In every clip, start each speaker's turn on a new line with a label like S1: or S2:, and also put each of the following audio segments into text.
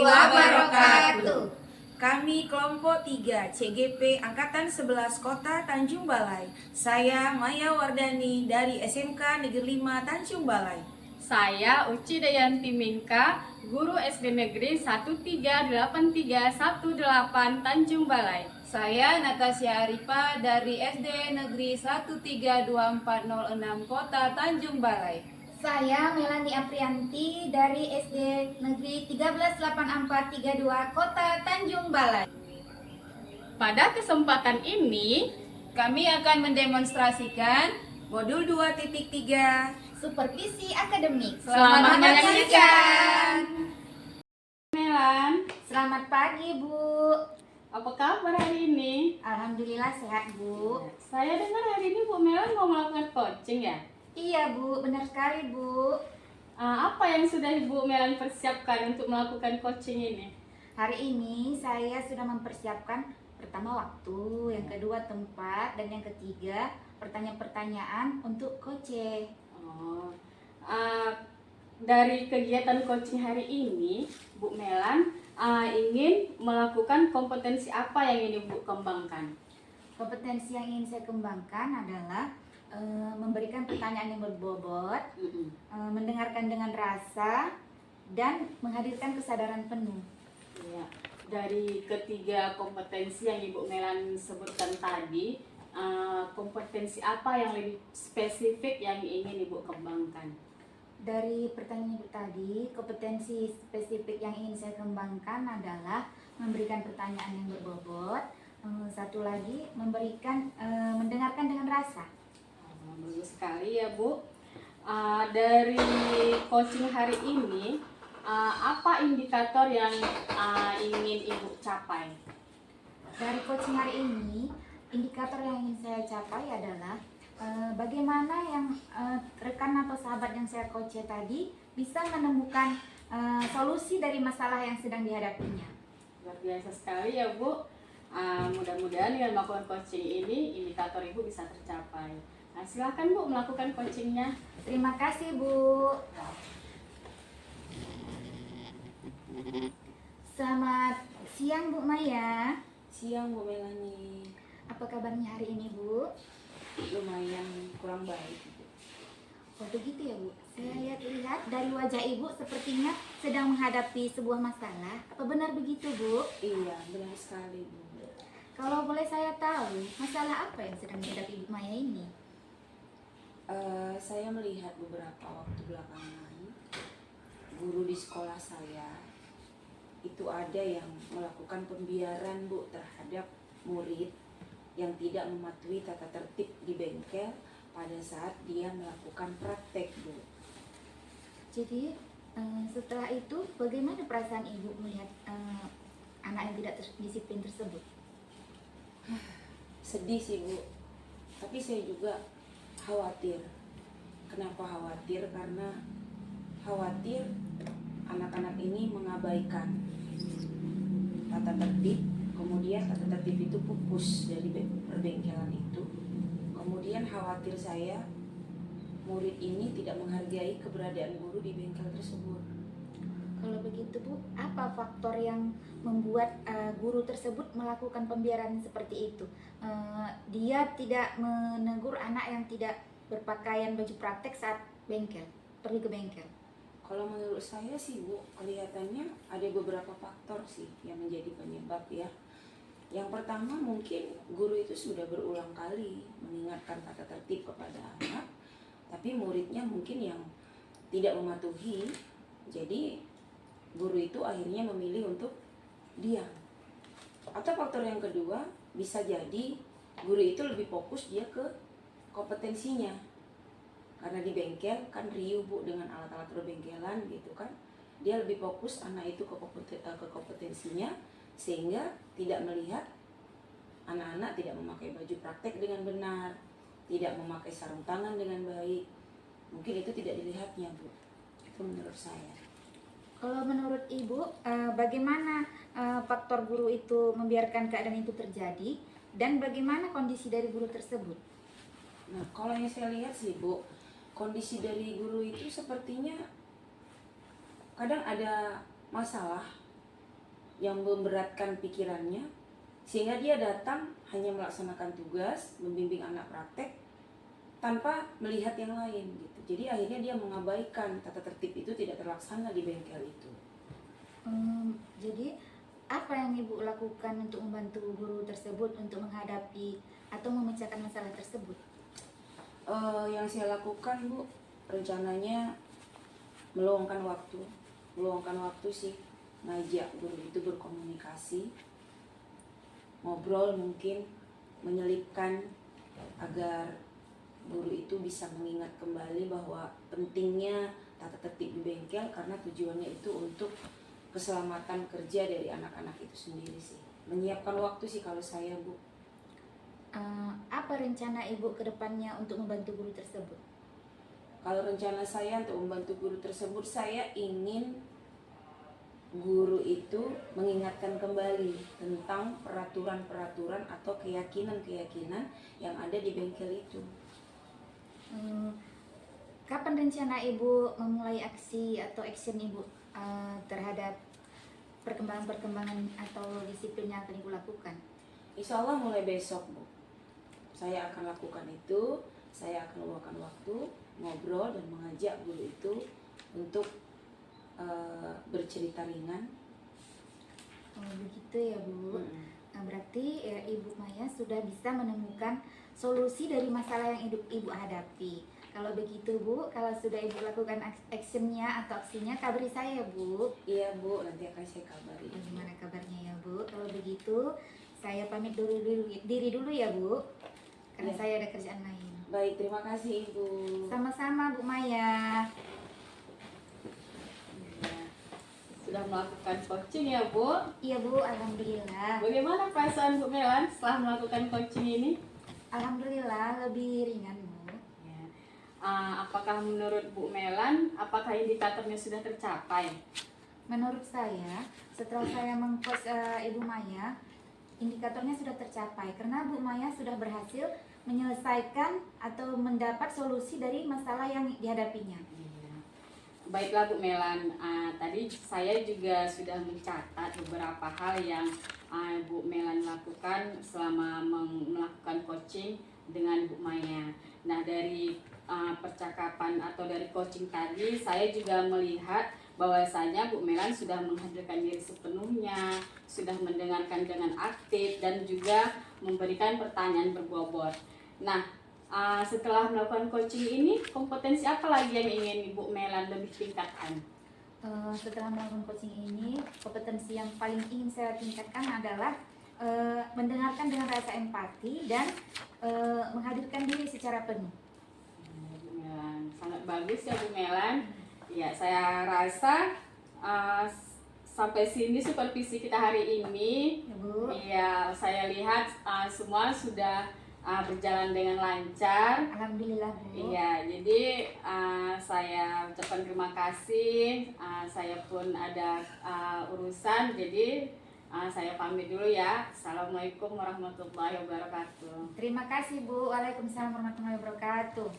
S1: wabarakatuh.
S2: Kami kelompok 3 CGP Angkatan 11 Kota Tanjung Balai. Saya Maya Wardani dari SMK Negeri 5 Tanjung Balai.
S1: Saya Uci Dayanti Mingka, guru SD Negeri 138318 Tanjung Balai.
S3: Saya Natasha Arifa dari SD Negeri 132406 Kota Tanjung Balai.
S4: Saya Melani Aprianti dari SD Negeri 138432 Kota Tanjung Balai.
S1: Pada kesempatan ini,
S3: Kami akan mendemonstrasikan
S2: Modul 2.3
S4: Supervisi akademik.
S1: Selamat menyaksikan.
S4: Melan. Selamat pagi, Bu.
S1: Apa kabar hari ini?
S4: Alhamdulillah sehat, Bu.
S1: Saya dengar hari ini Bu Melan mau melakukan coaching ya?
S4: Iya, Bu, benar sekali, Bu.
S1: Apa yang sudah Ibu Melan persiapkan untuk melakukan coaching ini?
S4: Hari ini saya sudah mempersiapkan pertama waktu, yang kedua tempat, dan yang ketiga pertanyaan-pertanyaan untuk coaching.
S1: Dari kegiatan coaching hari ini, Bu Melan ingin melakukan kompetensi apa yang ingin Bu kembangkan?
S4: Kompetensi yang ingin saya kembangkan adalah memberikan pertanyaan yang berbobot, mendengarkan dengan rasa, dan menghadirkan kesadaran penuh.
S1: Ya, dari ketiga kompetensi yang Ibu Melan sebutkan tadi, kompetensi apa yang lebih spesifik yang ingin Ibu kembangkan?
S4: Dari pertanyaan Ibu tadi, kompetensi spesifik yang ingin saya kembangkan adalah memberikan pertanyaan yang berbobot, satu lagi mendengarkan dengan rasa.
S1: Bagus sekali ya Bu. Dari coaching hari ini, apa indikator yang ingin Ibu capai?
S4: Dari coaching hari ini, indikator yang ingin saya capai adalah bagaimana yang rekan atau sahabat yang saya coach tadi bisa menemukan solusi dari masalah yang sedang dihadapinya.
S1: Luar biasa sekali ya Bu. Mudah-mudahan dengan melakukan coaching ini, indikator Ibu bisa tercapai. Nah, silakan Bu melakukan coachingnya.
S4: Terima kasih, Bu. Selamat siang, Bu Maya.
S2: Siang Bu Melani.
S4: Apa kabarnya hari ini, Bu?
S2: Lumayan kurang baik.
S4: Oh begitu ya, Bu. Saya lihat dari wajah Ibu sepertinya sedang menghadapi sebuah masalah. Apa benar begitu, Bu?
S2: Iya, benar sekali Bu.
S4: Kalau boleh saya tahu, masalah apa yang sedang dihadapi Ibu Maya ini?
S2: Saya melihat beberapa waktu belakangan guru di sekolah saya itu ada yang melakukan pembiaran Bu terhadap murid yang tidak mematuhi tata tertib di bengkel pada saat dia melakukan praktek Bu.
S4: Jadi setelah itu bagaimana perasaan Ibu melihat anak yang tidak disiplin tersebut?
S2: Sedih sih Bu, tapi saya juga khawatir. Kenapa khawatir? Karena khawatir anak-anak ini mengabaikan tata tertib, kemudian tata tertib itu pupus dari perbengkelan itu. Kemudian khawatir saya murid ini tidak menghargai keberadaan guru di bengkel tersebut.
S4: Kalau begitu Bu, apa faktor yang membuat guru tersebut melakukan pembiaran seperti itu? Dia tidak menegur anak yang tidak berpakaian baju praktek saat pergi ke bengkel.
S2: Kalau menurut saya sih Bu, kelihatannya ada beberapa faktor sih yang menjadi penyebab ya. Yang pertama mungkin guru itu sudah berulang kali mengingatkan tata tertib kepada anak, tapi muridnya mungkin yang tidak mematuhi. Jadi guru itu akhirnya memilih untuk diam. Atau faktor yang kedua, bisa jadi guru itu lebih fokus dia ke kompetensinya. Karena di bengkel kan riuh Bu dengan alat-alat perbengkelan gitu kan. Dia lebih fokus anak itu ke kompetensinya, sehingga tidak melihat anak-anak tidak memakai baju praktek dengan benar, tidak memakai sarung tangan dengan baik. Mungkin itu tidak dilihatnya Bu. Itu menurut saya.
S4: Kalau menurut Ibu, bagaimana faktor guru itu membiarkan keadaan itu terjadi dan bagaimana kondisi dari guru tersebut?
S2: Nah, kalau yang saya lihat sih Bu, kondisi dari guru itu sepertinya kadang ada masalah yang memberatkan pikirannya, sehingga dia datang hanya melaksanakan tugas, membimbing anak praktek tanpa melihat yang lain gitu. Jadi akhirnya dia mengabaikan tata tertib itu tidak terlaksana di bengkel itu.
S4: Jadi apa yang Ibu lakukan untuk membantu guru tersebut untuk menghadapi atau memecahkan masalah tersebut?
S2: Yang saya lakukan, Bu, rencananya meluangkan waktu sih, ngajak guru itu berkomunikasi, ngobrol mungkin, menyelipkan agar guru itu bisa mengingat kembali bahwa pentingnya tata tertib di bengkel, karena tujuannya itu untuk keselamatan kerja dari anak-anak itu sendiri sih. Menyiapkan waktu sih kalau saya, Bu.
S4: Apa rencana Ibu ke depannya untuk membantu guru tersebut?
S2: Kalau rencana saya untuk membantu guru tersebut, saya ingin guru itu mengingatkan kembali tentang peraturan-peraturan atau keyakinan-keyakinan yang ada di bengkel itu.
S4: Kapan rencana Ibu memulai aksi atau action Ibu terhadap perkembangan-perkembangan atau disiplin yang akan Ibu lakukan?
S2: Insya Allah mulai besok, Bu. Saya akan lakukan itu. Saya akan luangkan waktu, ngobrol dan mengajak guru itu untuk bercerita ringan.
S4: Begitu ya, Bu. Nah, berarti ya, Ibu Maya sudah bisa menemukan solusi dari masalah yang Ibu hadapi. Kalau begitu, Bu, kalau sudah Ibu lakukan actionnya atau aksinya, kabari saya, Bu.
S2: Iya, Bu, nanti akan saya kabari.
S4: Bagaimana kabarnya ya, Bu? Kalau begitu, saya pamit diri dulu ya, Bu. Karena
S2: Ya.
S4: saya ada kerjaan lain.
S2: Baik, terima kasih, Ibu.
S4: Sama-sama, Bu Maya.
S1: Sudah melakukan coaching ya, Bu?
S4: Iya, Bu, alhamdulillah.
S1: Bagaimana perasaan Bu Melan setelah melakukan coaching ini?
S4: Alhamdulillah lebih ringan, Bu.
S1: Ya. Apakah menurut Bu Melan, apakah indikatornya sudah tercapai?
S4: Menurut saya, setelah saya meng-coach Ibu Maya, indikatornya sudah tercapai karena Bu Maya sudah berhasil menyelesaikan atau mendapat solusi dari masalah yang dihadapinya.
S1: Iya. Baiklah Bu Melan, tadi saya juga sudah mencatat beberapa hal yang Bu Melan lakukan selama melakukan coaching dengan Bu Maya. Nah, dari percakapan atau dari coaching tadi, saya juga melihat bahwasanya Bu Melan sudah menghadirkan diri sepenuhnya, sudah mendengarkan dengan aktif dan juga memberikan pertanyaan berbobot. Nah, setelah melakukan coaching ini, kompetensi apa lagi yang ingin Bu Melan lebih tingkatkan?
S4: Setelah melakukan coaching ini, kompetensi yang paling ingin saya tingkatkan adalah mendengarkan dengan rasa empati dan menghadirkan diri secara penuh.
S1: Bu Melan, sangat bagus ya Bu Melan. Ya, saya rasa sampai sini supervisi kita hari ini.
S4: Ya, Bu.
S1: Iya, saya lihat semua sudah berjalan dengan lancar.
S4: Alhamdulillah, Bu.
S1: Iya, jadi saya ucapkan terima kasih. Saya pun ada urusan, jadi saya pamit dulu ya. Assalamualaikum warahmatullahi wabarakatuh.
S4: Terima kasih, Bu. Waalaikumsalam warahmatullahi wabarakatuh.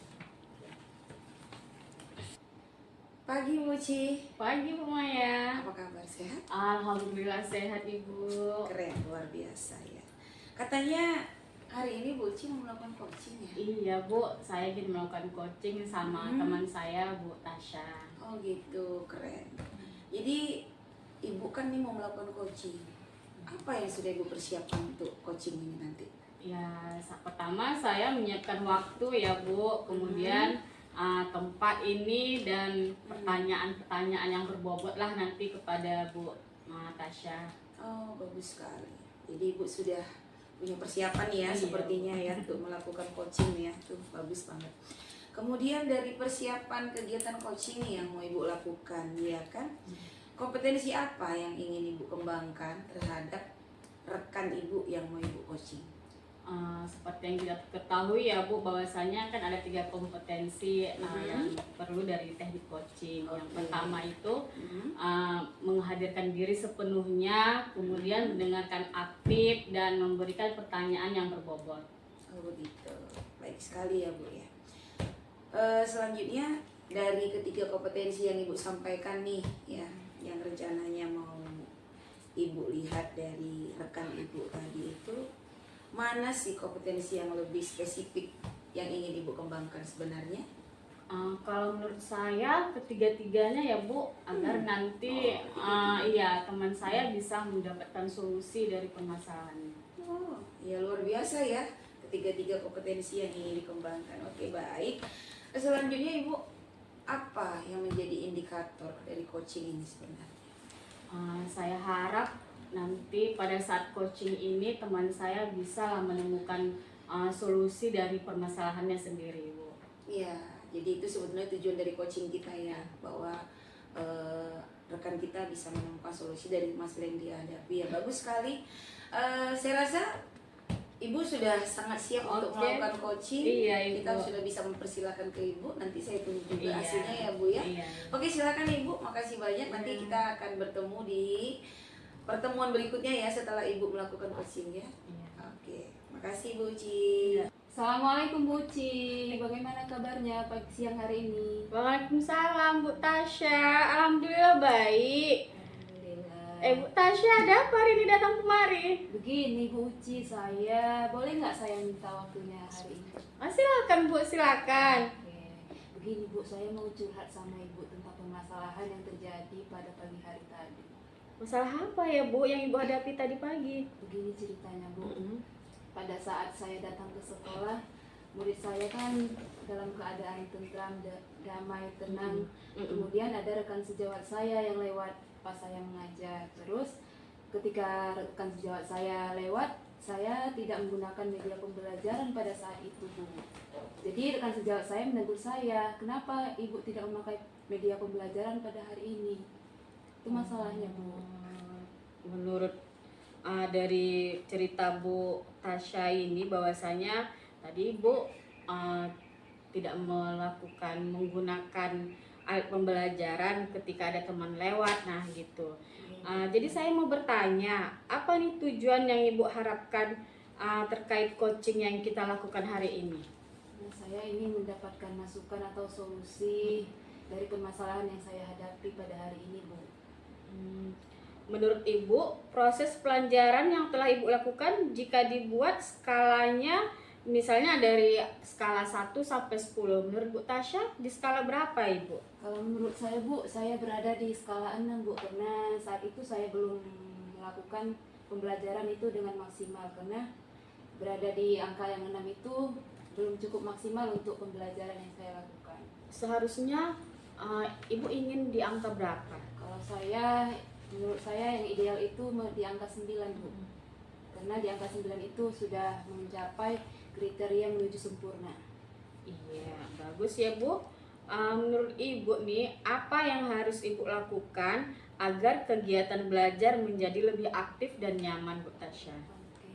S2: Pagi, Bu Ci.
S1: Pagi Bu Maya.
S2: Apa kabar, sehat?
S1: Alhamdulillah sehat Ibu.
S2: Keren, luar biasa ya. Katanya hari ini Bu Ci mau melakukan coaching ya?
S1: Iya Bu, saya ingin melakukan coaching sama teman saya Bu Tasya.
S2: Oh gitu, keren. Jadi Ibu kan nih mau melakukan coaching. Apa yang sudah Ibu persiapkan untuk coaching ini nanti?
S1: Ya, pertama saya menyiapkan waktu ya Bu, kemudian tempat ini dan pertanyaan-pertanyaan yang berbobot lah nanti kepada Bu Tasya.
S2: Oh, bagus sekali. Jadi Ibu sudah punya persiapan ya,
S1: Iya.
S2: sepertinya ya untuk melakukan coaching ya. Tuh, bagus banget. Kemudian dari persiapan kegiatan coaching nih yang mau Ibu lakukan, ya kan? Kompetensi apa yang ingin Ibu kembangkan terhadap rekan Ibu yang mau Ibu coaching?
S1: Seperti yang kita ketahui ya Bu, bahwasanya kan ada 3 kompetensi yang perlu dari teknik coaching. Yang
S2: Oke.
S1: pertama itu menghadirkan diri sepenuhnya, kemudian mendengarkan aktif dan memberikan pertanyaan yang berbobot.
S2: Oh begitu, baik sekali ya Bu ya. Selanjutnya dari ketiga kompetensi yang Ibu sampaikan nih ya, yang rencananya mau Ibu lihat dari rekan Ibu tadi itu, mana sih kompetensi yang lebih spesifik yang ingin Ibu kembangkan sebenarnya?
S1: Kalau menurut saya ketiga-tiganya ya Bu, agar nanti iya teman saya bisa mendapatkan solusi dari permasalahannya.
S2: Oh, ya luar biasa ya, ketiga-tiga kompetensi yang ingin dikembangkan. Oke, baik. Selanjutnya Ibu, apa yang menjadi indikator dari coaching ini sebenarnya?
S1: Saya harap nanti pada saat coaching ini teman saya bisa menemukan solusi dari permasalahannya sendiri Bu.
S2: Iya, jadi itu sebetulnya tujuan dari coaching kita ya, bahwa rekan kita bisa menemukan solusi dari masalah yang dihadapi. Ya bagus sekali. Saya rasa Ibu sudah sangat siap untuk
S1: Oke.
S2: melakukan coaching.
S1: Iya, Ibu.
S2: Kita sudah bisa mempersilahkan ke Ibu. Nanti saya tunggu juga
S1: Iya.
S2: hasilnya ya Bu ya.
S1: Iya.
S2: Oke, silakan Ibu. Makasih banyak. Nanti kita akan bertemu di pertemuan berikutnya ya setelah Ibu melakukan coaching ya.
S1: Iya.
S2: Oke, makasih Bu Ci.
S3: Assalamualaikum Bu Ci, bagaimana kabarnya pagi siang hari ini?
S1: Waalaikumsalam Bu Tasya, alhamdulillah baik.
S3: Alhamdulillah.
S1: Bu Tasya, ada apa hari ini datang kemari?
S3: Begini Bu Ci, saya boleh nggak saya minta waktunya hari ini?
S1: Silakan Bu, silakan.
S3: Oke. Begini Bu, saya mau curhat sama Ibu tentang permasalahan yang terjadi pada pagi hari tadi.
S1: Masalah apa ya Bu yang Ibu hadapi tadi pagi?
S3: Begini ceritanya Bu. Pada saat saya datang ke sekolah, murid saya kan dalam keadaan tentram, damai, tenang. Kemudian ada rekan sejawat saya yang lewat pas saya mengajar. Terus ketika rekan sejawat saya lewat, saya tidak menggunakan media pembelajaran pada saat itu Bu. Jadi rekan sejawat saya menegur saya, kenapa Ibu tidak memakai media pembelajaran pada hari ini? Itu masalahnya Bu.
S1: Menurut dari cerita Bu Tasya ini bahwasanya tadi Ibu tidak menggunakan alat pembelajaran ketika ada teman lewat, nah gitu. Jadi saya mau bertanya, apa nih tujuan yang Ibu harapkan terkait coaching yang kita lakukan hari ini?
S3: Nah, saya ingin mendapatkan masukan atau solusi dari permasalahan yang saya hadapi pada hari ini Bu.
S1: Menurut Ibu, proses pelajaran yang telah Ibu lakukan jika dibuat skalanya misalnya dari skala 1 sampai 10, menurut Bu Tasya di skala berapa Ibu?
S3: Kalau menurut saya Bu, saya berada di skala 6 Bu, karena saat itu saya belum melakukan pembelajaran itu dengan maksimal, karena berada di angka yang 6 itu belum cukup maksimal untuk pembelajaran yang saya lakukan.
S1: Seharusnya Ibu ingin di angka berapa?
S3: Kalau saya, menurut saya yang ideal itu di angka 9 Bu, karena di angka 9 itu sudah mencapai kriteria menuju sempurna.
S1: Iya, bagus ya Bu. Menurut Ibu nih, apa yang harus Ibu lakukan agar kegiatan belajar menjadi lebih aktif dan nyaman Bu Tasya?
S3: Oke.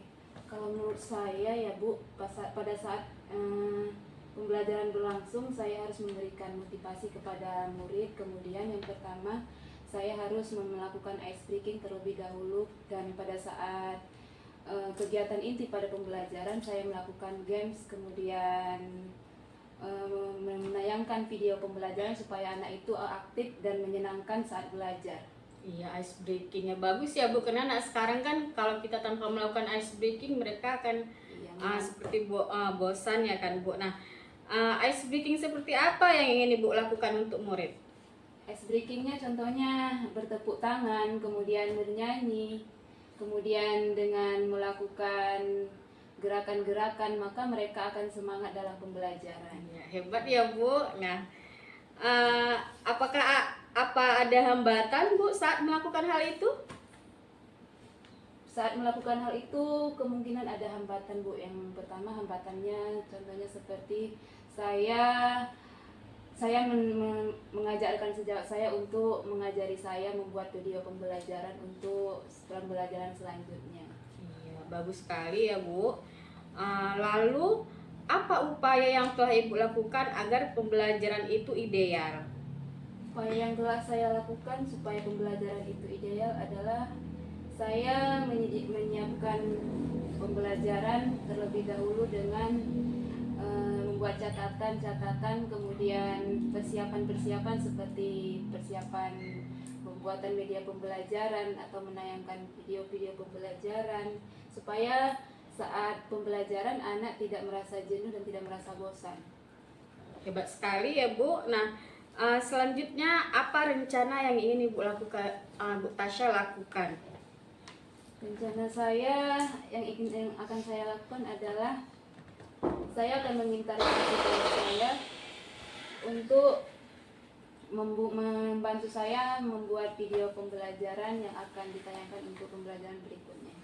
S3: Kalau menurut saya ya Bu, pada saat pembelajaran berlangsung, saya harus memberikan motivasi kepada murid. Kemudian yang pertama, saya harus melakukan ice breaking terlebih dahulu, dan pada saat kegiatan inti pada pembelajaran saya melakukan games, kemudian menayangkan video pembelajaran supaya anak itu aktif dan menyenangkan saat belajar.
S1: Iya, ice breakingnya bagus ya Bu, karena anak sekarang kan kalau kita tanpa melakukan ice breaking mereka akan seperti bosan ya kan Bu. Nah, ice breaking seperti apa yang ingin Ibu lakukan untuk murid?
S3: Ice breakingnya contohnya bertepuk tangan, kemudian bernyanyi, kemudian dengan melakukan gerakan-gerakan, maka mereka akan semangat dalam pembelajaran.
S1: Ya, hebat ya Bu. Nah, apa ada hambatan Bu saat melakukan hal itu?
S3: Saat melakukan hal itu kemungkinan ada hambatan Bu. Yang pertama hambatannya contohnya seperti saya mengajarkan sejawat saya untuk mengajari saya membuat video pembelajaran untuk pembelajaran selanjutnya.
S1: Iya, bagus sekali ya Bu. Lalu apa upaya yang telah Ibu lakukan agar pembelajaran itu ideal?
S3: Upaya yang telah saya lakukan supaya pembelajaran itu ideal adalah saya menyiapkan pembelajaran terlebih dahulu dengan membuat catatan, kemudian persiapan seperti persiapan pembuatan media pembelajaran atau menayangkan video-video pembelajaran supaya saat pembelajaran anak tidak merasa jenuh dan tidak merasa bosan.
S1: Hebat sekali ya Bu. Nah, selanjutnya apa rencana yang ingin Ibu lakukan, Bu Tasya lakukan?
S3: Rencana saya yang akan saya lakukan adalah saya akan meminta rekan saya untuk membantu saya membuat video pembelajaran yang akan ditayangkan untuk pembelajaran berikutnya.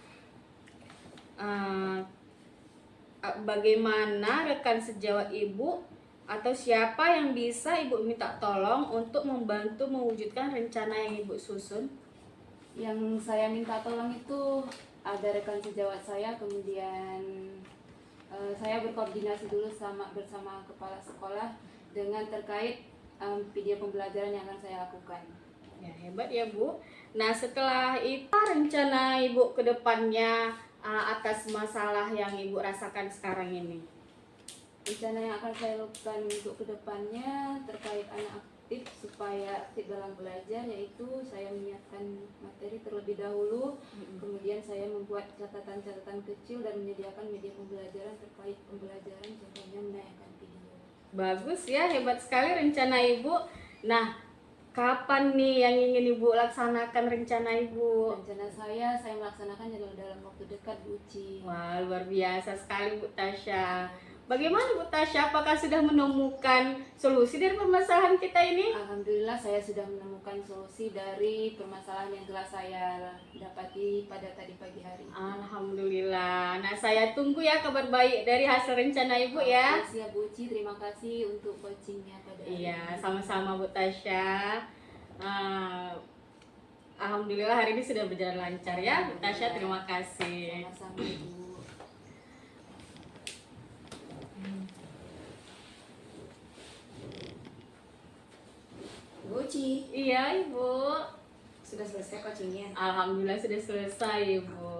S1: Bagaimana rekan sejawat Ibu atau siapa yang bisa Ibu minta tolong untuk membantu mewujudkan rencana yang Ibu susun?
S3: Yang saya minta tolong itu ada rekan sejawat saya, kemudian saya berkoordinasi dulu bersama kepala sekolah dengan terkait video pembelajaran yang akan saya lakukan.
S1: Ya, hebat ya Bu. Nah, setelah itu rencana Ibu ke depannya atas masalah yang Ibu rasakan sekarang ini?
S3: Rencana yang akan saya lakukan untuk kedepannya terkait anak aktif supaya aktif dalam belajar, yaitu saya menyiapkan materi terlebih dahulu, kemudian saya membuat catatan-catatan kecil dan menyediakan media pembelajaran terkait pembelajaran, contohnya menayangkan video.
S1: Bagus ya, hebat sekali rencana Ibu. Nah, kapan nih yang ingin Ibu laksanakan rencana Ibu?
S3: Rencana saya melaksanakan dalam waktu dekat, Bu Uci.
S1: Wah, luar biasa sekali Bu Tasya. Bagaimana Bu Tasya, apakah sudah menemukan solusi dari permasalahan kita ini?
S3: Alhamdulillah saya sudah menemukan solusi dari permasalahan yang telah saya dapati pada tadi pagi hari.
S1: Alhamdulillah. Nah, saya tunggu ya kabar baik dari hasil rencana Ibu ya.
S3: Siap Bu Uci, terima kasih untuk coachingnya pada hari
S1: Iya,
S3: ini.
S1: sama-sama Bu Tasya. Alhamdulillah hari ini sudah berjalan lancar ya Bu Tasya, terima kasih.
S3: Sama-sama Bu.
S2: Bu Uci,
S1: Iya Ibu.
S2: sudah selesai coachingnya.
S1: Alhamdulillah sudah selesai Ibu.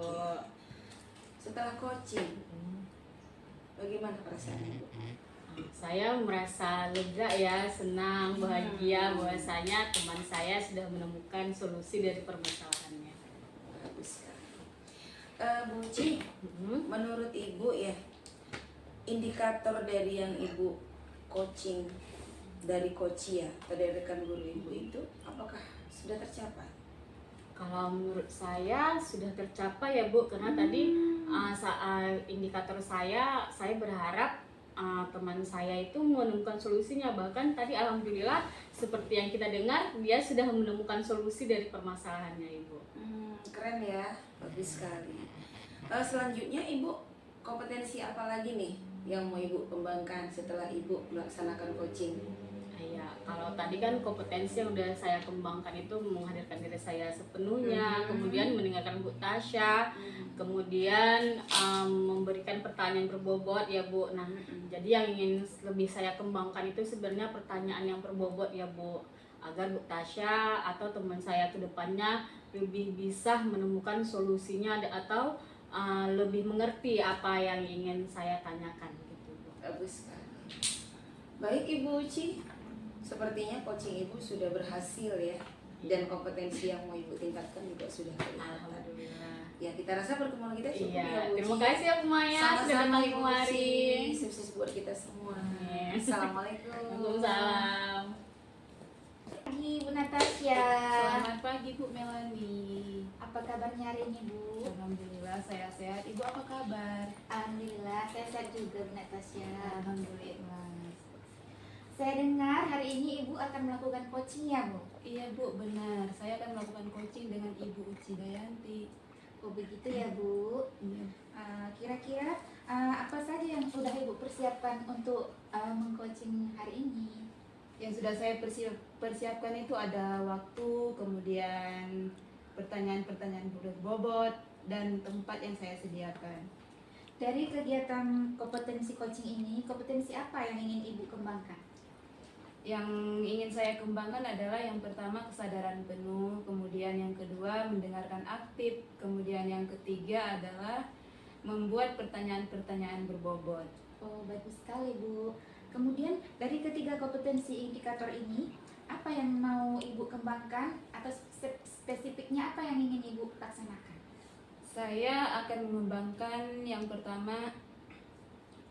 S2: Setelah coaching, bagaimana perasaan Ibu?
S1: Saya merasa lega ya, senang, bahagia bahwasanya teman saya sudah menemukan solusi dari permasalahannya.
S2: Bagus sekali. Bu Uci, menurut Ibu ya, indikator dari yang Ibu coaching dari coach ya atau dari rekan guru Ibu itu apakah sudah tercapai?
S1: Kalau menurut saya sudah tercapai ya Bu, karena tadi saat indikator saya berharap teman saya itu menemukan solusinya. Bahkan tadi alhamdulillah seperti yang kita dengar, dia sudah menemukan solusi dari permasalahannya Ibu.
S2: Keren ya, bagus sekali. Selanjutnya Ibu, kompetensi apa lagi nih yang mau Ibu kembangkan setelah Ibu melaksanakan coaching?
S1: Ya, kalau tadi kan kompetensi yang udah saya kembangkan itu menghadirkan diri saya sepenuhnya, kemudian mendengarkan Bu Tasya, kemudian memberikan pertanyaan berbobot ya Bu. Nah, jadi yang ingin lebih saya kembangkan itu sebenarnya pertanyaan yang berbobot ya Bu, agar Bu Tasya atau teman saya ke depannya lebih bisa menemukan solusinya atau lebih mengerti apa yang ingin saya tanyakan gitu Bu.
S2: Bagus sekali. Baik Ibu Uci, sepertinya coaching Ibu sudah berhasil ya, dan kompetensi yang mau Ibu tingkatkan juga sudah kelihatan.
S1: Alhamdulillah.
S2: Ya, kita rasa pertemuan kita cukup
S1: Iya,
S2: ya Bu Uci.
S1: terima kasih ya Bu Maya sudah
S2: Sama-sama
S1: datang
S2: Ibu
S1: kemari.
S2: Uci. Sukses buat kita semua.
S1: Amin.
S2: Assalamualaikum.
S1: Waalaikumsalam.
S4: Pagi Bu Natasya.
S3: Selamat pagi Bu Melani.
S4: Apa kabarnya hari ini Bu?
S3: Alhamdulillah saya sehat. Ibu apa kabar?
S4: Alhamdulillah saya sehat juga Bu Natasya.
S3: Alhamdulillah.
S4: Saya dengar hari ini Ibu akan melakukan coaching ya Bu?
S3: Iya Bu, benar. Saya akan melakukan coaching dengan Ibu Uci Dayanti.
S4: Oh begitu ya Bu.
S3: Iya.
S4: Kira-kira apa saja yang sudah Ibu persiapkan untuk mengcoaching hari ini?
S3: Yang sudah saya persiapkan itu ada waktu, kemudian pertanyaan-pertanyaan berbobot, dan tempat yang saya sediakan.
S4: Dari kegiatan kompetensi coaching ini, kompetensi apa yang ingin Ibu kembangkan?
S3: Yang ingin saya kembangkan adalah yang pertama kesadaran penuh, kemudian yang kedua mendengarkan aktif, kemudian yang ketiga adalah membuat pertanyaan-pertanyaan berbobot.
S4: Oh bagus sekali Bu. Kemudian dari ketiga kompetensi indikator ini, apa yang mau Ibu kembangkan atau spesifiknya apa yang ingin Ibu laksanakan?
S3: Saya akan mengembangkan yang pertama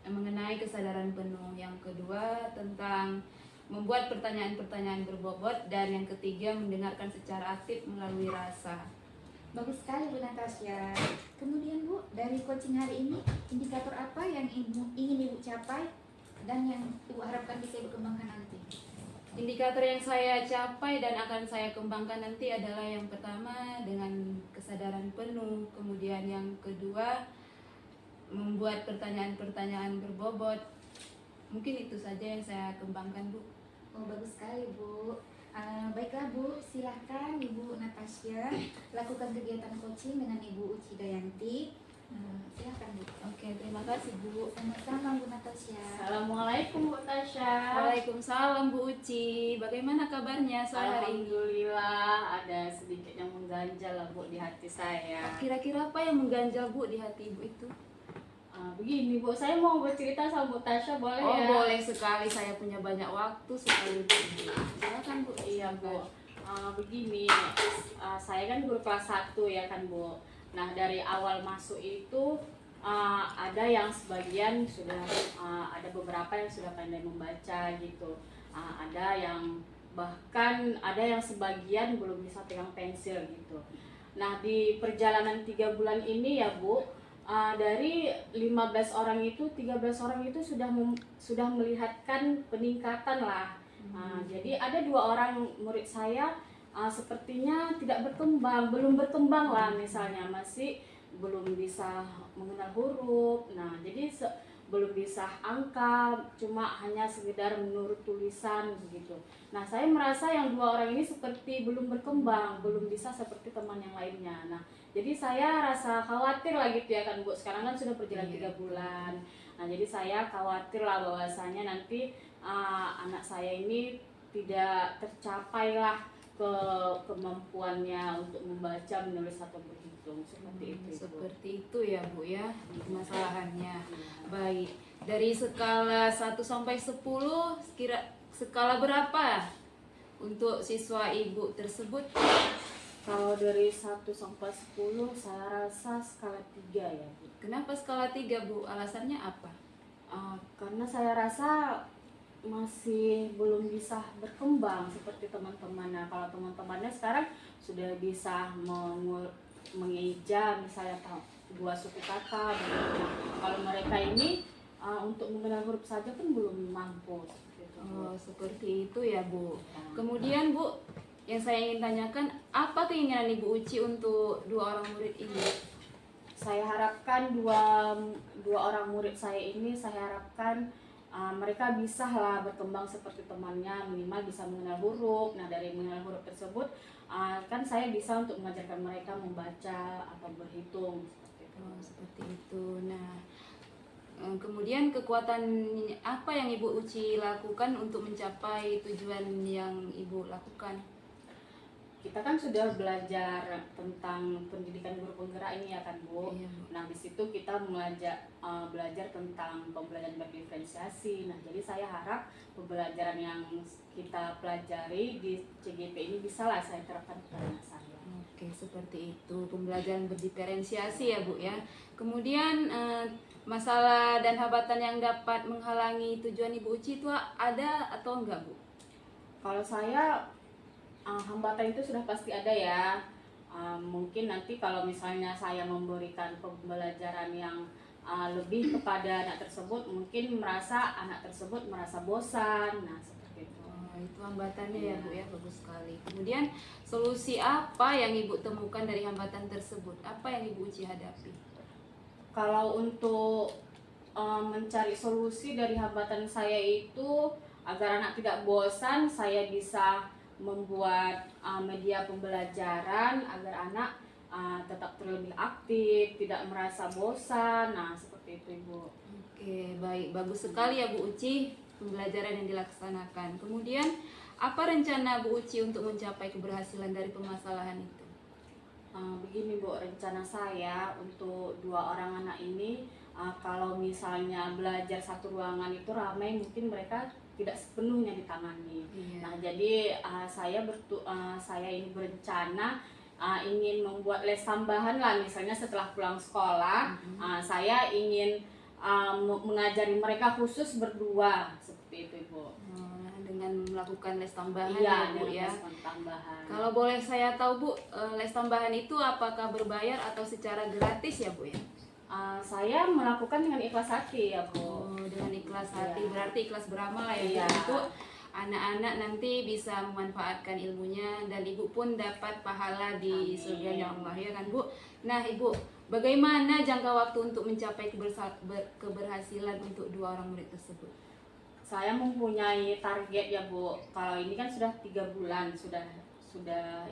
S3: mengenai kesadaran penuh, yang kedua tentang membuat pertanyaan-pertanyaan berbobot, dan yang ketiga mendengarkan secara aktif melalui rasa.
S4: Bagus sekali Bu Natasha. Kemudian Bu, dari coaching hari ini, indikator apa yang ingin Ibu capai dan yang Ibu harapkan bisa Ibu kembangkan nanti?
S3: Indikator yang saya capai dan akan saya kembangkan nanti adalah yang pertama dengan kesadaran penuh, kemudian yang kedua membuat pertanyaan-pertanyaan berbobot. Mungkin itu saja yang saya kembangkan, Bu.
S4: Oh, bagus sekali Bu. Baiklah Bu, silahkan Ibu Natasha lakukan kegiatan coaching dengan Ibu Uci Dayanti. Silahkan Bu.
S3: Oke, terima kasih, Bu.
S4: Sama-sama Bu Natasha.
S1: Assalamualaikum Bu Tasya.
S3: Waalaikumsalam, Bu Uci. Bagaimana kabarnya sore hari ini?
S1: Alhamdulillah, ada sedikit yang mengganjal lah Bu di hati saya.
S3: Kira-kira apa yang mengganjal, Bu, di hati Ibu itu?
S1: Begini Bu, saya mau bercerita sama Bu Tasya, boleh
S3: Oh,
S1: ya?
S3: boleh sekali. Saya punya banyak waktu sekali, Bu. Silakan, Bu.
S1: Iya Bu. Begini, saya kan guru kelas 1 ya kan Bu. Nah dari awal masuk itu ada yang sebagian sudah, ada beberapa yang sudah pandai membaca gitu. Ada yang bahkan ada yang sebagian belum bisa pegang pensil gitu. Nah di perjalanan 3 bulan ini ya Bu, dari 15 orang itu 13 orang itu sudah melihatkan peningkatan lah. Jadi ada 2 orang murid saya sepertinya tidak berkembang, belum berkembang lah, misalnya masih belum bisa mengenal huruf. Nah jadi belum bisa angka, cuma hanya sekedar menurut tulisan begitu. Nah saya merasa yang 2 orang ini seperti belum berkembang, belum bisa seperti teman yang lainnya. Nah jadi saya rasa khawatir lah gitu ya kan Bu, sekarang kan sudah berjalan 3 bulan. Nah jadi saya khawatir lah bahwasanya nanti anak saya ini tidak tercapai lah kemampuannya untuk membaca, menulis atau berhitung seperti itu.
S3: Seperti itu ya, Bu ya, permasalahannya. Baik. Dari skala 1 sampai 10, skala berapa untuk siswa Ibu tersebut?
S1: Kalau dari 1 sampai 10 saya rasa skala 3 ya Bu.
S3: Kenapa skala 3, Bu? Alasannya apa?
S1: Karena saya rasa masih belum bisa berkembang seperti teman-teman. Nah kalau teman-temannya sekarang sudah bisa mengeja misalnya 2 suku kata. Nah, kalau mereka ini untuk mengenal huruf saja pun belum mampu seperti itu.
S3: Oh, seperti itu ya, Bu. Kemudian, Bu, yang saya ingin tanyakan, apa keinginan Ibu Uci untuk 2 orang murid ini?
S1: Saya harapkan dua orang murid saya ini, saya harapkan mereka bisa lah berkembang seperti temannya, minimal bisa mengenal huruf. Nah dari mengenal huruf tersebut kan saya bisa untuk mengajarkan mereka membaca atau berhitung seperti itu.
S3: Oh, seperti itu. Nah, kemudian kekuatan apa yang Ibu Uci lakukan untuk mencapai tujuan yang Ibu lakukan?
S1: Kita kan sudah belajar tentang pendidikan guru penggerak ini ya kan Bu.
S3: Iya, Bu.
S1: Nah di situ kita belajar tentang pembelajaran berdiferensiasi. Nah jadi saya harap pembelajaran yang kita pelajari di CGP ini bisa lah saya terapkan pada anak saya.
S3: Oke, seperti itu, pembelajaran berdiferensiasi ya, Bu ya. Kemudian masalah dan hambatan yang dapat menghalangi tujuan Ibu Uci itu ada atau enggak, Bu?
S1: Kalau saya hambatan itu sudah pasti ada ya. Mungkin nanti kalau misalnya saya memberikan pembelajaran yang lebih kepada anak tersebut, mungkin anak tersebut merasa bosan. Nah seperti itu.
S3: Oh, itu hambatannya ya, Bu ya, bagus sekali. Kemudian solusi apa yang Ibu temukan dari hambatan tersebut? Apa yang Ibu Uci hadapi?
S1: Kalau untuk mencari solusi dari hambatan saya itu agar anak tidak bosan, saya bisa membuat media pembelajaran agar anak tetap terlebih aktif, tidak merasa bosan. Nah seperti itu Ibu.
S3: Oke, baik, bagus sekali ya Bu Uci pembelajaran yang dilaksanakan. Kemudian apa rencana Bu Uci untuk mencapai keberhasilan dari permasalahan itu?
S1: Begini Bu, rencana saya untuk 2 orang anak ini, kalau misalnya belajar satu ruangan itu ramai, mungkin mereka tidak sepenuhnya ditangani.
S3: Iya.
S1: Nah, jadi saya ini berencana ingin membuat les tambahan lah, misalnya setelah pulang sekolah, saya ingin mengajari mereka khusus berdua seperti itu, Ibu.
S3: Dengan melakukan les tambahan
S1: Iya,
S3: ya Bu ya.
S1: les tambahan.
S3: Kalau boleh saya tahu Bu, les tambahan itu apakah berbayar atau secara gratis ya Bu ya?
S1: Saya melakukan dengan ikhlas hati ya, Bu.
S3: Oh, dengan ikhlas hati,
S1: Iya.
S3: berarti ikhlas beramal ya
S1: Iya.
S3: Bu, untuk anak-anak nanti bisa memanfaatkan ilmunya dan Ibu pun dapat pahala di
S1: Amin.
S3: surganya Allah ya kan Bu. Nah Ibu, bagaimana jangka waktu untuk mencapai keberhasilan untuk 2 orang murid tersebut?
S1: Saya mempunyai target ya, Bu. Kalau ini kan sudah 3 bulan, sudah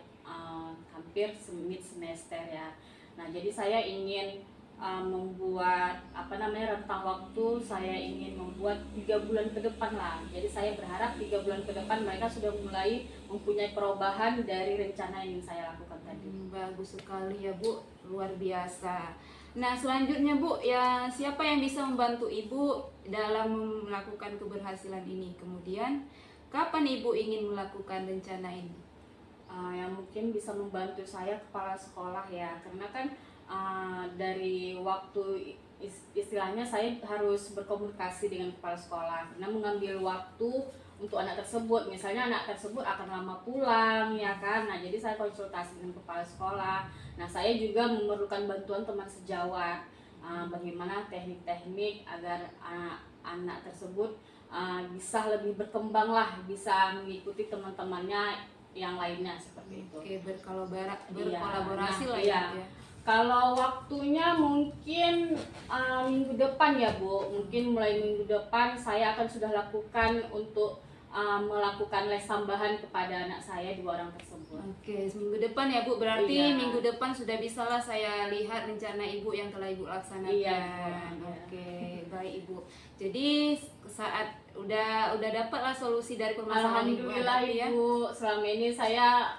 S1: hampir mid semester ya. Nah, jadi saya ingin membuat rentang waktu, saya ingin membuat 3 bulan ke depan lah. Jadi saya berharap 3 bulan ke depan mereka sudah mulai mempunyai perubahan dari rencana yang ingin saya lakukan tadi.
S3: Bagus sekali ya Bu, luar biasa. Nah selanjutnya Bu, ya siapa yang bisa membantu Ibu dalam melakukan keberhasilan ini? Kemudian kapan Ibu ingin melakukan rencana ini?
S1: Yang mungkin bisa membantu saya kepala sekolah ya, karena kan dari waktu istilahnya saya harus berkomunikasi dengan kepala sekolah, karena mengambil waktu untuk anak tersebut. Misalnya anak tersebut akan lama pulang ya kan, nah jadi saya konsultasi dengan kepala sekolah. Nah, saya juga memerlukan bantuan teman sejawat, bagaimana teknik-teknik agar anak tersebut bisa lebih berkembang lah, bisa mengikuti teman-temannya yang lainnya seperti itu.
S3: Oke, berkolaborasi
S1: Nah,
S3: lah
S1: iya.
S3: ya.
S1: Kalau waktunya mungkin minggu depan ya, Bu. Mungkin mulai minggu depan saya akan sudah lakukan untuk melakukan les tambahan kepada anak saya 2 orang tersebut.
S3: Oke, minggu depan ya Bu, berarti
S1: Iya.
S3: minggu depan sudah bisalah saya lihat rencana Ibu yang telah Ibu laksanakan.
S1: Iya, Bu.
S3: Oke, baik Ibu. Jadi saat udah dapatlah solusi dari permasalahan
S1: Alhamdulillah
S3: hadapi ya.
S1: Ibu, selama ini saya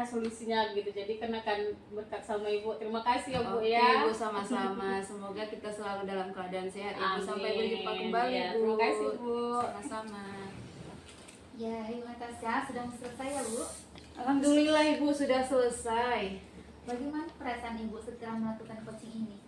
S1: solusinya gitu. Jadi kenakan berkat sama Ibu. Terima kasih ya, Bu
S3: Oke,
S1: ya.
S3: Bu, sama-sama. Semoga kita selalu dalam keadaan sehat Ibu. Sampai
S1: Amin.
S3: berjumpa kembali
S1: Ya,
S3: Bu.
S1: terima kasih, Bu.
S3: Sama-sama.
S4: Ya, Ibu Natasha sudah selesai ya Bu.
S3: Alhamdulillah Ibu sudah selesai.
S4: Bagaimana perasaan Ibu setelah melakukan coaching ini?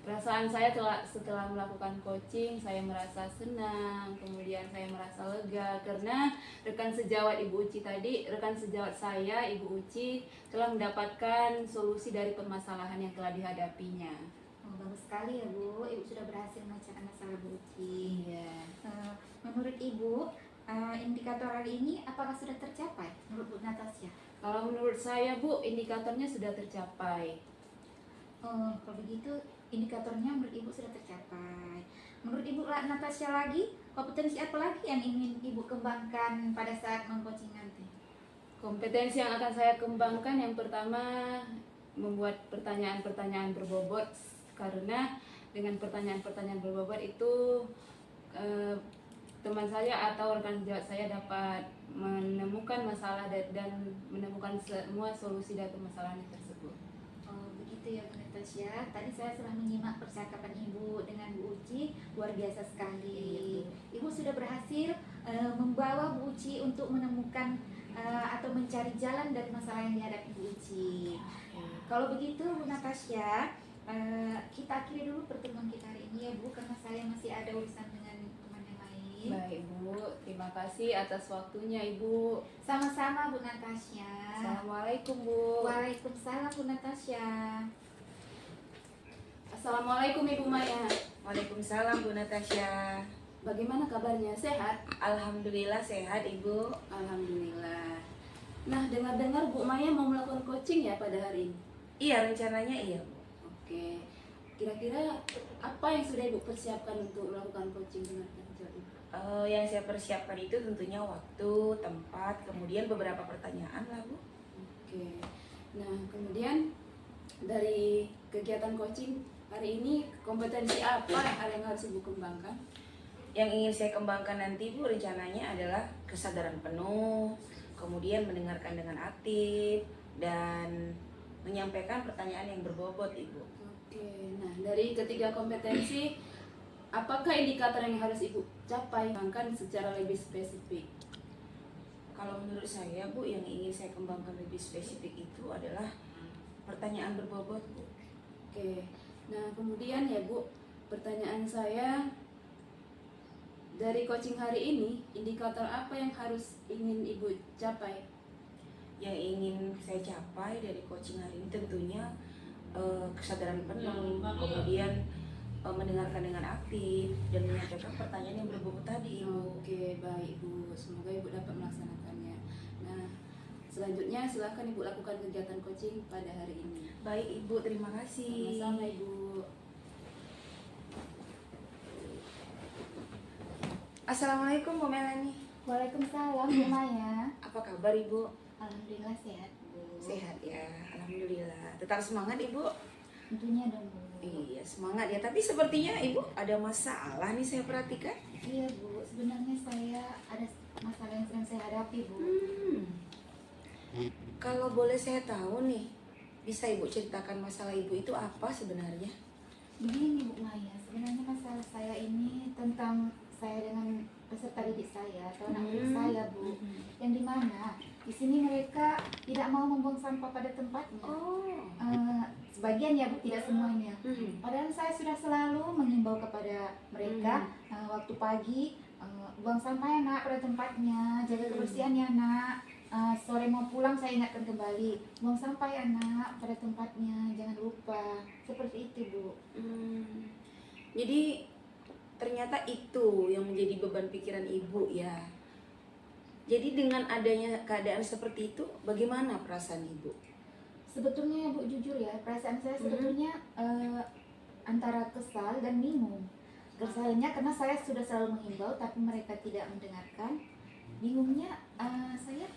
S3: Perasaan saya setelah melakukan coaching, saya merasa senang, kemudian saya merasa lega karena rekan sejawat Ibu Uci tadi, rekan sejawat saya Ibu Uci telah mendapatkan solusi dari permasalahan yang telah dihadapinya.
S4: Oh, bagus sekali ya Bu, Ibu sudah berhasil memecahkan masalah Bu Uci.
S3: Iya.
S4: Menurut Ibu, indikator hari ini apakah sudah tercapai menurut Bu Natasha?
S3: Kalau menurut saya Bu, indikatornya sudah tercapai.
S4: Oh, kalau begitu indikatornya menurut Ibu sudah tercapai. Menurut Ibu Natasha lagi, kompetensi apa lagi yang ingin Ibu kembangkan pada saat mengcoaching nanti?
S3: Kompetensi yang akan saya kembangkan yang pertama membuat pertanyaan-pertanyaan berbobot, karena dengan pertanyaan-pertanyaan berbobot itu teman saya atau rekan sejawat saya dapat menemukan masalah dan menemukan semua solusi dari permasalahan tersebut.
S4: Oh, begitu ya Bu Natasha. Tadi saya sudah menyimak percakapan Ibu dengan Bu Uci, luar biasa sekali. Ibu sudah berhasil membawa Bu Uci untuk menemukan atau mencari jalan dari masalah yang dihadapi Bu Uci. Kalau begitu Bu Natasha, kita akhiri dulu pertemuan kita hari ini ya Bu, karena saya masih ada urusan dengan teman yang lain.
S3: Baik Bu, terima kasih atas waktunya Ibu.
S4: Sama-sama Bu Natasha.
S3: Assalamualaikum Bu.
S4: Waalaikumsalam Bu Natasha.
S3: Assalamualaikum Ibu Maya.
S2: Waalaikumsalam Bu Natasha.
S3: Bagaimana kabarnya? Sehat?
S2: Alhamdulillah sehat Ibu.
S3: Alhamdulillah. Nah, dengar-dengar Bu Maya mau melakukan coaching ya pada hari ini?
S2: Iya, rencananya iya Bu.
S3: Oke. Kira-kira apa yang sudah Ibu persiapkan untuk melakukan coaching dengan sejawat Ibu?
S2: Yang saya persiapkan itu tentunya waktu, tempat, kemudian beberapa pertanyaan lah Bu.
S3: Oke. Nah, kemudian dari kegiatan coaching hari ini kompetensi apa hal yang harus Ibu kembangkan?
S2: Yang ingin saya kembangkan nanti Bu rencananya adalah kesadaran penuh, kemudian mendengarkan dengan aktif, dan menyampaikan pertanyaan yang berbobot Ibu.
S3: Oke, nah dari ketiga kompetensi apakah indikator yang harus Ibu capai kembangkan secara lebih spesifik?
S2: Kalau menurut saya Bu, yang ingin saya kembangkan lebih spesifik itu adalah pertanyaan berbobot Bu.
S3: Oke, nah kemudian ya Bu, pertanyaan saya, dari coaching hari ini, indikator apa yang harus ingin Ibu capai?
S2: Yang ingin saya capai dari coaching hari ini tentunya kesadaran penuh, kemudian mendengarkan dengan aktif dan menyampaikan pertanyaan yang berbobot tadi Ibu.
S3: Oke, baik Bu. Semoga Ibu dapat melaksanakannya. Nah, selanjutnya silakan Ibu lakukan kegiatan coaching pada hari ini.
S2: Baik Ibu, terima kasih.
S3: Sama-sama Ibu.
S2: Assalamualaikum Bu Melani.
S4: Waalaikumsalam Bu Maya.
S2: Apa kabar Ibu?
S4: Alhamdulillah sehat Bu.
S2: Sehat ya, alhamdulillah. Tetap semangat Ibu.
S4: Tentunya dong Bu.
S2: Iya, semangat ya. Tapi sepertinya Ibu ada masalah nih saya perhatikan.
S4: Iya Bu, sebenarnya saya ada masalah yang sedang saya hadapi Bu.
S2: Kalau boleh saya tahu nih, bisa Ibu ceritakan masalah Ibu itu apa sebenarnya?
S4: Begini Bu Maya, sebenarnya masalah saya ini tentang saya dengan peserta didik saya atau anak didik saya Bu, yang dimana di sini mereka tidak mau membuang sampah pada tempatnya.
S2: Oh.
S4: Sebagian ya Bu, tidak semuanya. Padahal saya sudah selalu mengimbau kepada mereka waktu pagi buang sampah ya nak pada tempatnya, jaga kebersihan ya nak. Sore mau pulang saya ingatkan kembali, buang sampah ya nak pada tempatnya, jangan lupa. Seperti itu Bu.
S2: Jadi ternyata itu yang menjadi beban pikiran Ibu ya. Jadi dengan adanya keadaan seperti itu, bagaimana perasaan Ibu?
S4: Sebetulnya ya Bu, jujur ya, perasaan saya sebetulnya antara kesal dan bingung. Kesalnya karena saya sudah selalu mengimbau tapi mereka tidak mendengarkan. Bingungnya saya,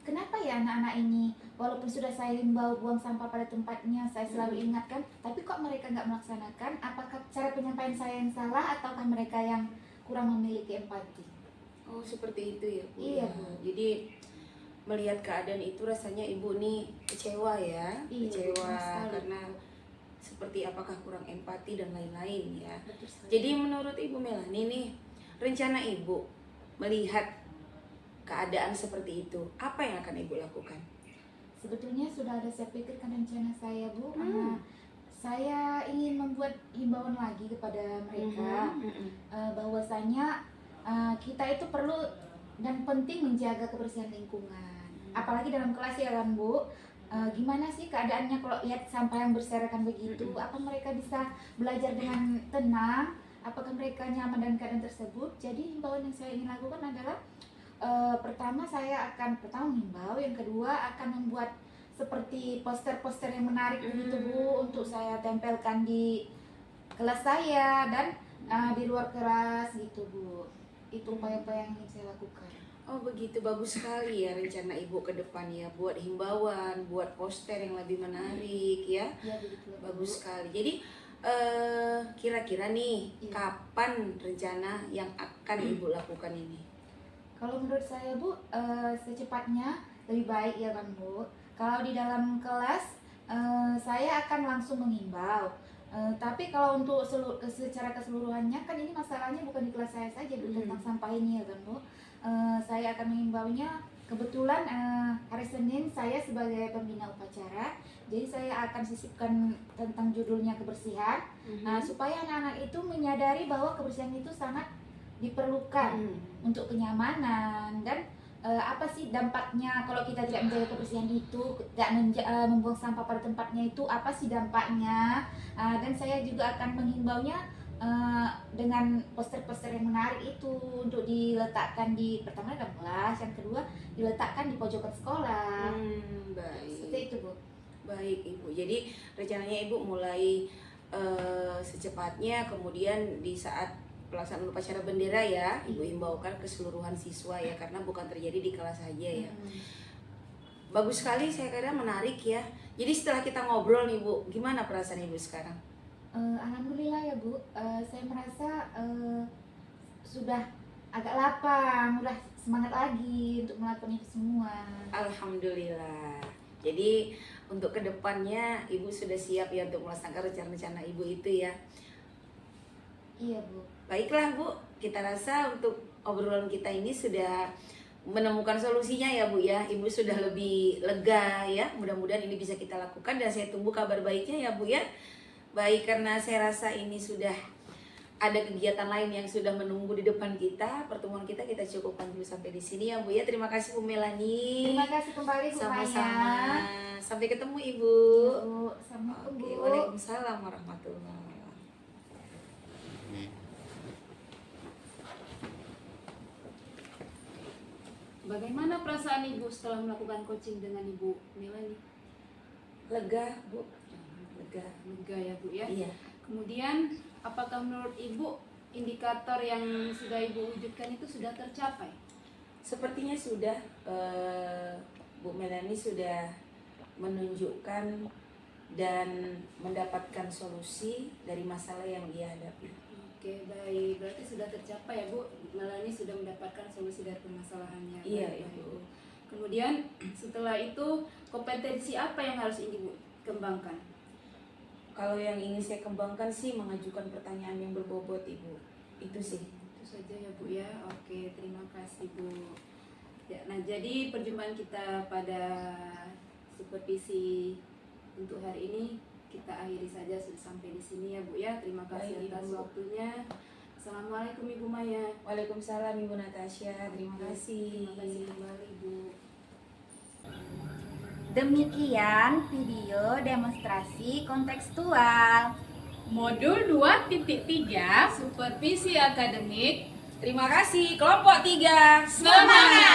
S4: kenapa ya anak-anak ini walaupun sudah saya himbau buang sampah pada tempatnya, saya selalu ingatkan, tapi kok mereka nggak melaksanakan? Apakah cara penyampaian saya yang salah ataukah mereka yang kurang memiliki empati?
S2: Oh, seperti itu ya Bu.
S4: Iya,
S2: Ya.
S4: Bu.
S2: Jadi melihat keadaan itu rasanya Ibu nih kecewa ya.
S4: Iya,
S2: Kecewa
S4: benar sekali.
S2: karena seperti apakah kurang empati dan lain-lain ya.
S4: Betul sekali.
S2: Jadi menurut Ibu Melani nih, rencana Ibu melihat keadaan seperti itu, apa yang akan Ibu lakukan?
S4: Sebetulnya sudah ada saya pikirkan rencana saya Bu, saya ingin membuat himbauan lagi kepada mereka bahwasanya kita itu perlu dan penting menjaga kebersihan lingkungan. Apalagi dalam kelas ya kan Bu, gimana sih keadaannya kalau lihat sampah yang berserakan begitu? Apa mereka bisa belajar dengan tenang? Apakah mereka nyaman dengan keadaan tersebut? Jadi himbauan yang saya ingin lakukan adalah pertama saya akan menghimbau, yang kedua akan membuat seperti poster-poster yang menarik begitu Bu, untuk saya tempelkan di kelas saya dan di luar kelas gitu Bu. Itu upaya-upaya yang ingin saya lakukan.
S2: Oh begitu, bagus sekali ya rencana Ibu ke depan ya, buat himbauan, buat poster yang lebih menarik ya.
S4: Ya begitu Bu.
S2: Bagus sekali. Jadi kira-kira nih
S4: Iya.
S2: kapan rencana yang akan Ibu lakukan ini?
S4: Kalau menurut saya Bu, secepatnya lebih baik ya kan Bu. Kalau di dalam kelas saya akan langsung mengimbau. Tapi kalau untuk secara keseluruhannya kan ini masalahnya bukan di kelas saya saja Bu, tentang sampah ini ya kan Bu. Saya akan mengimbaunya, kebetulan hari Senin saya sebagai pembina upacara, jadi saya akan sisipkan tentang judulnya kebersihan, supaya anak-anak itu menyadari bahwa kebersihan itu sangat diperlukan untuk kenyamanan dan apa sih dampaknya kalau kita tidak menjaga kebersihan itu, tidak membuang sampah pada tempatnya itu, apa sih dampaknya. Dan saya juga akan mengimbaunya dengan poster-poster yang menarik itu untuk diletakkan di pertama dalam kelas, yang kedua diletakkan di pojokan sekolah.
S2: Baik.
S4: Seperti itu Bu.
S2: Baik Ibu. Jadi rencananya Ibu mulai secepatnya, kemudian di saat pelaksanaan upacara bendera ya, Ibu himbaukan keseluruhan siswa ya, karena bukan terjadi di kelas saja ya. Bagus sekali, saya kira menarik ya. Jadi setelah kita ngobrol nih Bu, gimana perasaan Ibu sekarang?
S4: Alhamdulillah ya Bu, saya merasa sudah agak lapang, udah semangat lagi untuk melakukan itu semua.
S2: Alhamdulillah. Jadi untuk kedepannya Ibu sudah siap ya untuk melaksanakan rencana-rencana Ibu itu ya.
S4: Iya Bu.
S2: Baiklah Bu, kita rasa untuk obrolan kita ini sudah menemukan solusinya ya Bu ya. Ibu sudah lebih lega ya. Mudah-mudahan ini bisa kita lakukan dan saya tunggu kabar baiknya ya Bu ya. Baik, karena saya rasa ini sudah ada kegiatan lain yang sudah menunggu di depan kita. Pertemuan kita cukupkan dulu sampai di sini ya Bu ya. Terima kasih Bu Melani.
S4: Terima kasih kembali Bu
S2: Sama-sama.
S4: Maya.
S2: Sampai ketemu Ibu.
S4: Iya, Bu. Assalamualaikum
S2: Oke,
S4: Bu.
S2: Waalaikumsalam warahmatullahi.
S3: Bagaimana perasaan Ibu setelah melakukan coaching dengan Ibu Melani?
S2: Lega Bu, lega.
S3: Lega ya Bu ya.
S2: Iya.
S3: Kemudian apakah menurut Ibu indikator yang sudah Ibu wujudkan itu sudah tercapai?
S2: Sepertinya sudah, Bu Melani sudah menunjukkan dan mendapatkan solusi dari masalah yang dia hadapi.
S3: Oke, baik. Berarti sudah tercapai ya Bu. Melani sudah mendapatkan solusi dari permasalahannya.
S2: Iya,
S3: Baik,
S2: Ibu.
S3: baik. Kemudian setelah itu kompetensi apa yang harus Ibu kembangkan?
S2: Kalau yang ingin saya kembangkan sih mengajukan pertanyaan yang berbobot Ibu. Itu sih.
S3: Itu saja ya Bu ya. Oke, terima kasih Bu. Ya, nah jadi perjumpaan kita pada supervisi untuk hari ini kita akhiri saja, sudah sampai di sini ya Bu ya. Terima kasih
S2: Baik,
S3: atas
S2: Ibu.
S3: waktunya. Assalamualaikum Ibu Maya.
S2: Waalaikumsalam Ibu Natasha. Terima kasih.
S3: Terima kasih kembali Bu.
S4: Demikian video demonstrasi kontekstual.
S1: Modul 2.3 Supervisi Akademik.
S2: Terima kasih kelompok 3.
S1: Semangat!